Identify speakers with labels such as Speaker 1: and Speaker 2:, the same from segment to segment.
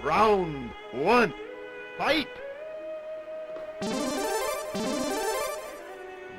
Speaker 1: Round one. Fight.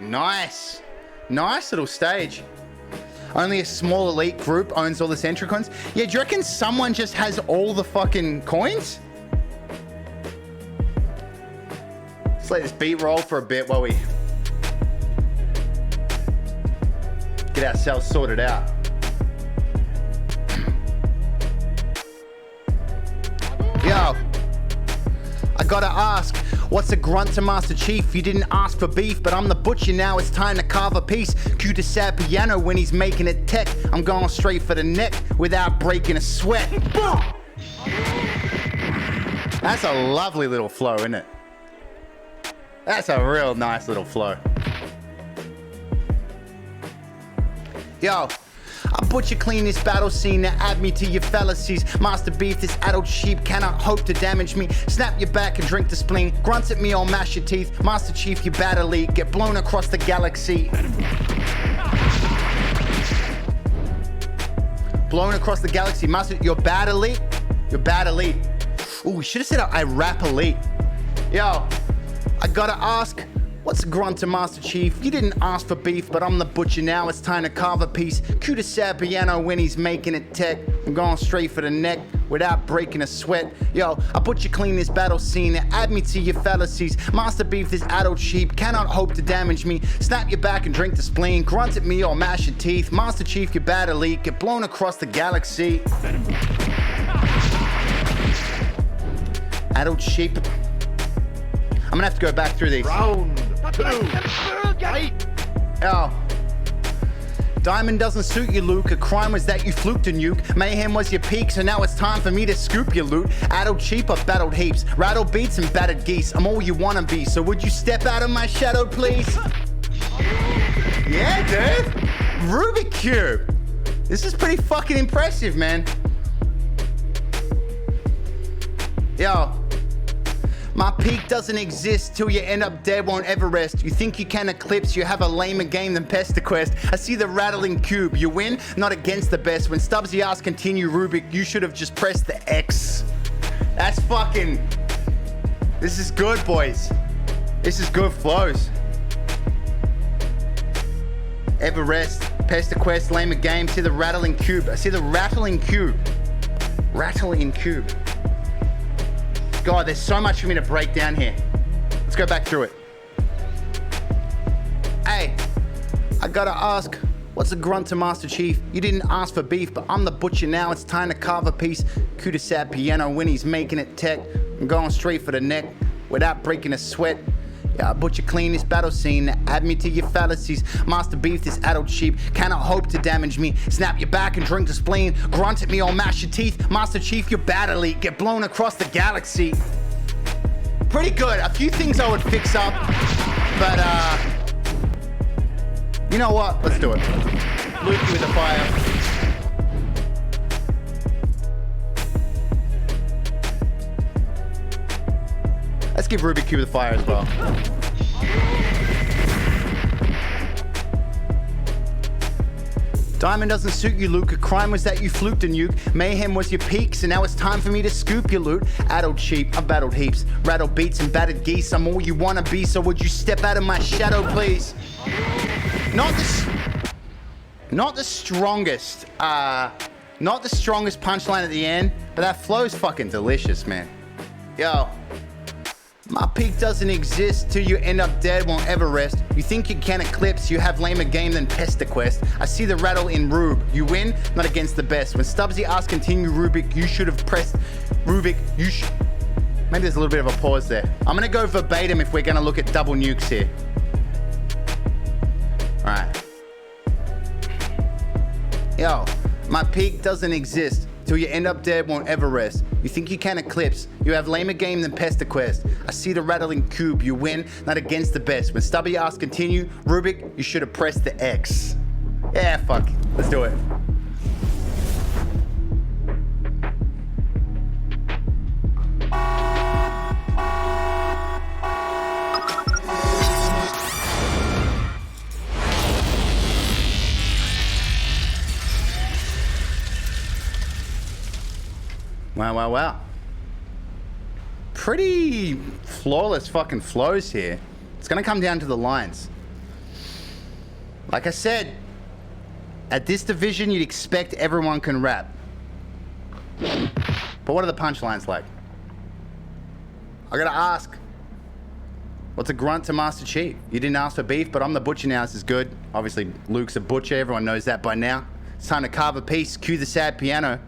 Speaker 2: Nice. Nice little stage. Only a small elite group owns all the Sentry coins. Yeah, do you reckon someone just has all the fucking coins? Let's let this beat roll for a bit while we get ourselves sorted out. Yo, I gotta ask, what's a grunt to Master Chief? You didn't ask for beef, but I'm the butcher now. It's time to carve a piece. Cue to sad piano when he's making it tech. I'm going straight for the neck without breaking a sweat. That's a lovely little flow, isn't it? That's a real nice little flow. Yo, I butcher clean this battle scene to add me to your fallacies. Master Beef, this adult sheep cannot hope to damage me. Snap your back and drink the spleen. Grunts at me or mash your teeth. Master Chief, you bad elite. Get blown across the galaxy. Blown across the galaxy. Master, you're bad elite? You're bad elite. Ooh, we should have said I rap elite. Yo, I gotta ask, what's a grunt to Master Chief? You didn't ask for beef, but I'm the butcher now. It's time to carve a piece. Cue to sad piano when he's making it tech. I'm going straight for the neck without breaking a sweat. Yo, I butcher clean this battle scene and add me to your fallacies. Master Beef, this adult sheep cannot hope to damage me. Snap your back and drink the spleen. Grunt at me or mash your teeth. Master Chief, you bad elite. Get blown across the galaxy. Adult sheep. I'm gonna have to go back through these.
Speaker 1: Round two. Fight.
Speaker 2: Oh. Diamond doesn't suit you, Luke. A crime was that you fluked a nuke. Mayhem was your peak, so now it's time for me to scoop your loot. Addled sheep, I've battled heaps. Rattled beats and battered geese. I'm all you wanna be, so would you step out of my shadow, please? Yeah, dude. RUBIQCUBE. This is pretty fucking impressive, man. Yo. My peak doesn't exist till you end up dead, won't ever rest. You think you can eclipse, you have a lamer game than PestaQuest. I see the rattling cube, you win, not against the best. When Stubbsy asks continue Rubik, you should have just pressed the X. That's fucking, this is good, boys. This is good flows. Ever rest, PestaQuest, lamer game, see the rattling cube. I see the rattling cube. Rattling cube. God, there's so much for me to break down here. Let's go back through it. Hey, I gotta ask, what's a grunt to Master Chief? You didn't ask for beef, but I'm the butcher now. It's time to carve a piece. Cue to sad piano when he's making it tech. I'm going straight for the neck without breaking a sweat. Yeah, I butcher clean this battle scene. Add me to your fallacies. Master Beef, this adult sheep cannot hope to damage me. Snap your back and drink the spleen. Grunt at me or mash your teeth. Master Chief, you're bad elite. Get blown across the galaxy. Pretty good. A few things I would fix up, but you know what? Let's do it. Lukey with the fire. Let's give RUBIQCUBE the fire as well. Diamond doesn't suit you, Luke. A crime was that you fluked a nuke. Mayhem was your peak, so now it's time for me to scoop your loot. Addled sheep, I've battled heaps. Rattled beats and battered geese. I'm all you wanna be, so would you step out of my shadow, please? Not the strongest punchline at the end, but that flow's fucking delicious, man. Yo. My peak doesn't exist till you end up dead, won't ever rest. You think you can eclipse, you have lamer game than PestaQuest. I see the rattle in Rube. You win, not against the best. When Stubbsy asks continue Rubik, you should have pressed Rubik. Maybe there's a little bit of a pause there. I'm gonna go verbatim if we're gonna look at double nukes here. All right. Yo, my peak doesn't exist till you end up dead, won't ever rest. You think you can eclipse, you have lamer game than PestaQuest. I see the rattling cube, you win, not against the best. When Stubby asks continue, Rubik, you should have pressed the X. Yeah, fuck, let's do it. Wow, wow, wow. pretty flawless fucking flows here. It's going to come down to the lines. Like I said, at this division, you'd expect everyone can rap. But what are the punchlines like? I gotta ask, what's a grunt to Master Chief? You didn't ask for beef, but I'm the butcher now. This is good. Obviously, Luke's a butcher. Everyone knows that by now. It's time to carve a piece. Cue the sad piano.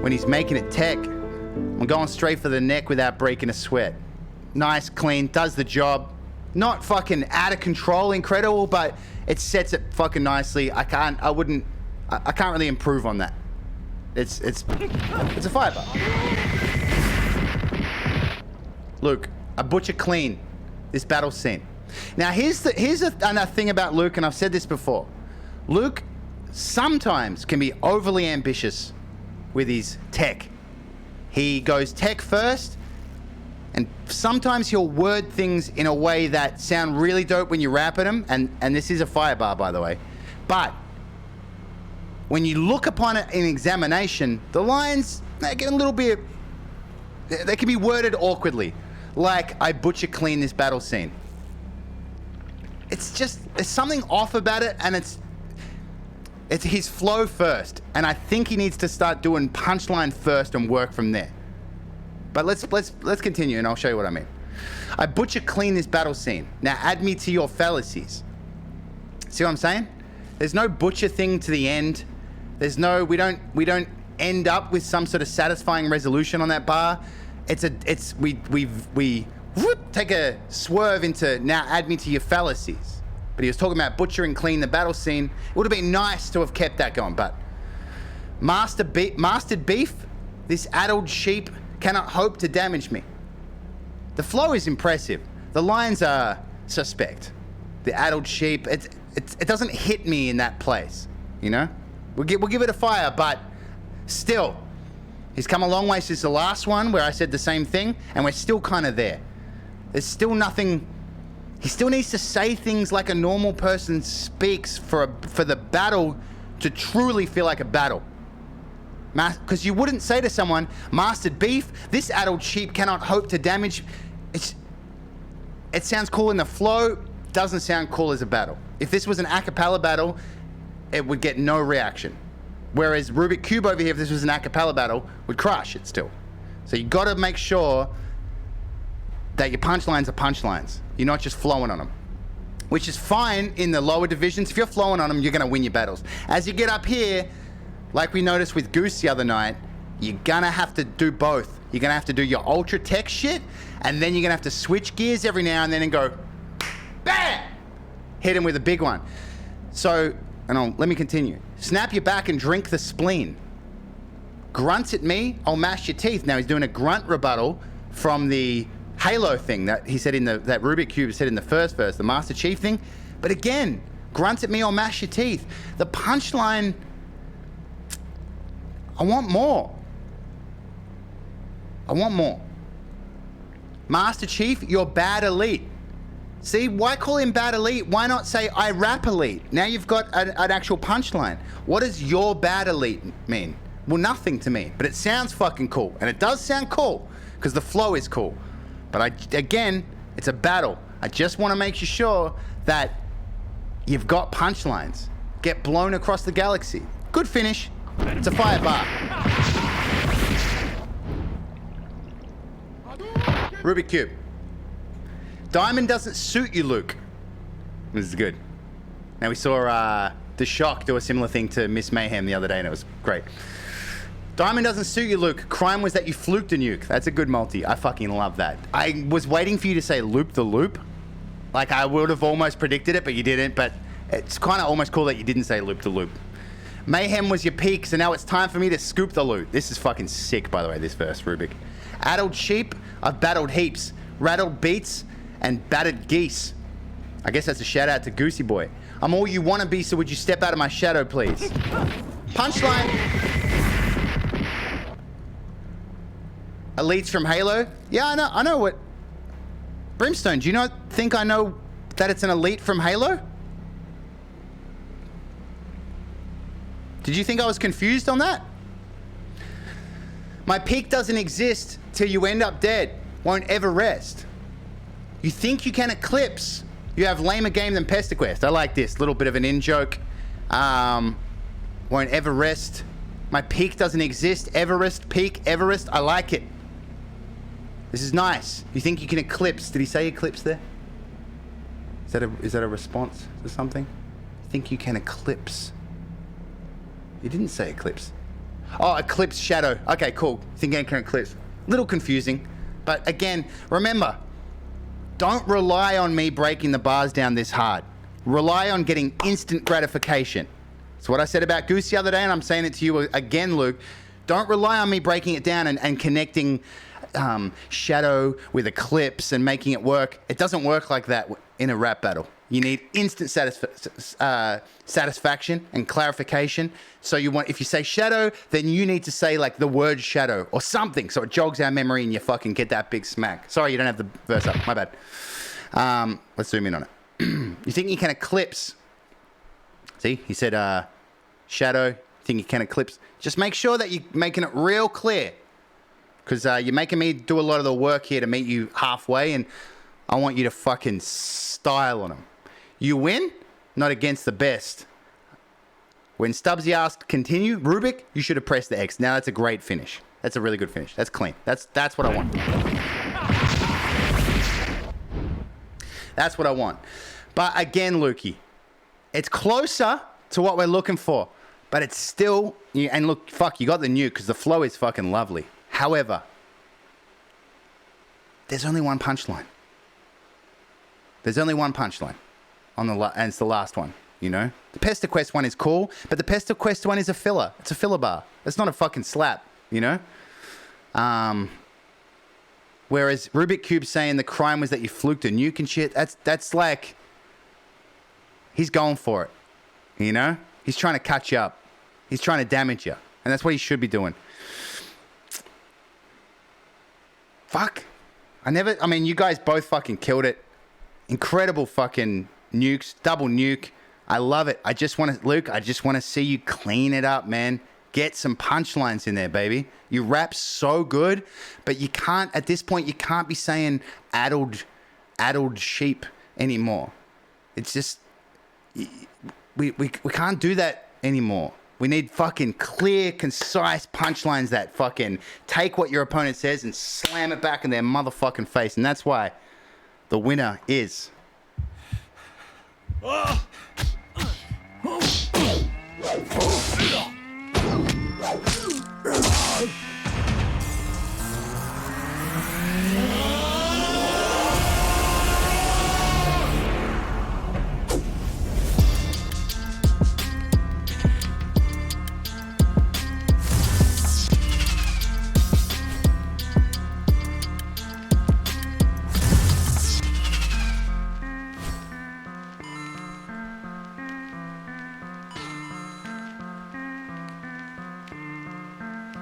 Speaker 2: When he's making it tech, I'm going straight for the neck without breaking a sweat. Nice, clean, does the job. Not fucking out of control, incredible, but it sets it fucking nicely. I can't really improve on that. It's a fiber. Luke, I butcher clean this battle scene. Now here's another thing about Luke, and I've said this before. Luke sometimes can be overly ambitious with his tech. He goes tech first, and sometimes he'll word things in a way that sound really dope when you rap at him, and this is a fire bar, by the way. But when you look upon it in examination, the lines, they get a little bit, they can be worded awkwardly. Like, I butcher clean this battle scene. It's just, there's something off about it, and it's his flow first. And I think he needs to start doing punchline first and work from there. But let's continue, and I'll show you what I mean. I butcher clean this battle scene. Now add me to your fallacies. See what I'm saying? There's no butcher thing to the end. There's no, we don't end up with some sort of satisfying resolution on that bar. We whoop, take a swerve into now add me to your fallacies. But he was talking about butchering clean the battle scene. It would have been nice to have kept that going, but mastered beef, this addled sheep cannot hope to damage me. The flow is impressive. The lines are suspect. The addled sheep, it doesn't hit me in that place, you know? We'll give it a fire, but still, he's come a long way since the last one where I said the same thing, and we're still kind of there. There's still nothing. He still needs to say things like a normal person speaks for the battle to truly feel like a battle. Because you wouldn't say to someone, mastered beef, this addled sheep cannot hope to damage. It sounds cool in the flow, doesn't sound cool as a battle. If this was an a cappella battle, it would get no reaction. Whereas RUBIQCUBE over here, if this was an a cappella battle, would crush it still. So you gotta make sure that your punchlines are punchlines. You're not just flowing on them. Which is fine in the lower divisions. If you're flowing on them, you're gonna win your battles. As you get up here, like we noticed with Goose the other night, you're gonna have to do both. You're gonna have to do your ultra tech shit, and then you're gonna have to switch gears every now and then and go, BAM! Hit him with a big one. So, let me continue. Snap your back and drink the spleen. Grunts at me, I'll mash your teeth. Now he's doing a grunt rebuttal from the Halo thing that he said that RUBIQCUBE said in the first verse, the Master Chief thing. But again, grunts at me, I'll mash your teeth. The punchline, I want more. I want more. Master Chief, you're bad elite. See, why call him bad elite? Why not say I rap elite? Now you've got an actual punchline. What does your bad elite mean? Well, nothing to me, but it sounds fucking cool. And it does sound cool, because the flow is cool. But again, it's a battle. I just want to make you sure that you've got punchlines. Get blown across the galaxy. Good finish. It's a fire bar. RUBIQCUBE. Diamond doesn't suit you, Luke. This is good. Now we saw The Shock do a similar thing to Miss Mayhem the other day, and it was great. Diamond doesn't suit you, Luke. Crime was that you fluked a nuke. That's a good multi. I fucking love that. I was waiting for you to say loop the loop. Like, I would have almost predicted it, but you didn't. But it's kind of almost cool that you didn't say loop the loop. Mayhem was your peak, so now it's time for me to scoop the loot. This is fucking sick, by the way, this verse, Rubik. Addled sheep, I've battled heaps. Rattled beats and battered geese. I guess that's a shout out to Goosey Boy. I'm all you wanna be, so would you step out of my shadow, please? Punchline. Elites from Halo? Yeah, I know what... Brimstone, do you not think I know that it's an elite from Halo? Did you think I was confused on that? My peak doesn't exist till you end up dead. Won't ever rest. You think you can eclipse. You have lamer game than PestaQuest. I like this. Little bit of an in-joke. Won't ever rest. My peak doesn't exist. Everest, peak, Everest. I like it. This is nice. You think you can eclipse. Did he say eclipse there? Is that a response to something? You think you can eclipse. He didn't say eclipse. Oh, eclipse shadow. Okay, cool. Think I can eclipse. Little confusing. But again, remember, don't rely on me breaking the bars down this hard. Rely on getting instant gratification. It's what I said about Goose the other day, and I'm saying it to you again, Luke. Don't rely on me breaking it down and connecting shadow with eclipse and making it work. It doesn't work like that in a rap battle. You need instant satisfaction and clarification. So if you say shadow, then you need to say like the word shadow or something, so it jogs our memory and you fucking get that big smack. Sorry, you don't have the verse up. My bad. Let's zoom in on it. You think you can eclipse? See, he said shadow. Think you can eclipse? Just make sure that you're making it real clear, because you're making me do a lot of the work here to meet you halfway, and I want you to fucking style on them. You win, not against the best. When Stubbsy asked continue, Rubik, you should have pressed the X. Now that's a great finish. That's a really good finish. That's clean. That's what I want. That's what I want. But again, Lukey, it's closer to what we're looking for, but it's still, and look, fuck, you got the nuke because the flow is fucking lovely. However, there's only one punchline. There's only one punchline and it's the last one, you know? The PestaQuest one is cool, but the PestaQuest one is a filler. It's a filler bar. It's not a fucking slap, you know? Whereas RUBIQCUBE saying the crime was that you fluked a nuke and shit, that's like, he's going for it, you know? He's trying to cut you up. He's trying to damage you. And that's what he should be doing. Fuck. I mean, you guys both fucking killed it. Incredible fucking nukes, double nuke. I love it. Luke, I just want to see you clean it up, man. Get some punchlines in there, baby. You rap so good, but you can't, at this point, you can't be saying addled sheep anymore. It's just, we can't do that anymore. We need fucking clear, concise punchlines that fucking take what your opponent says and slam it back in their motherfucking face. And that's why the winner is...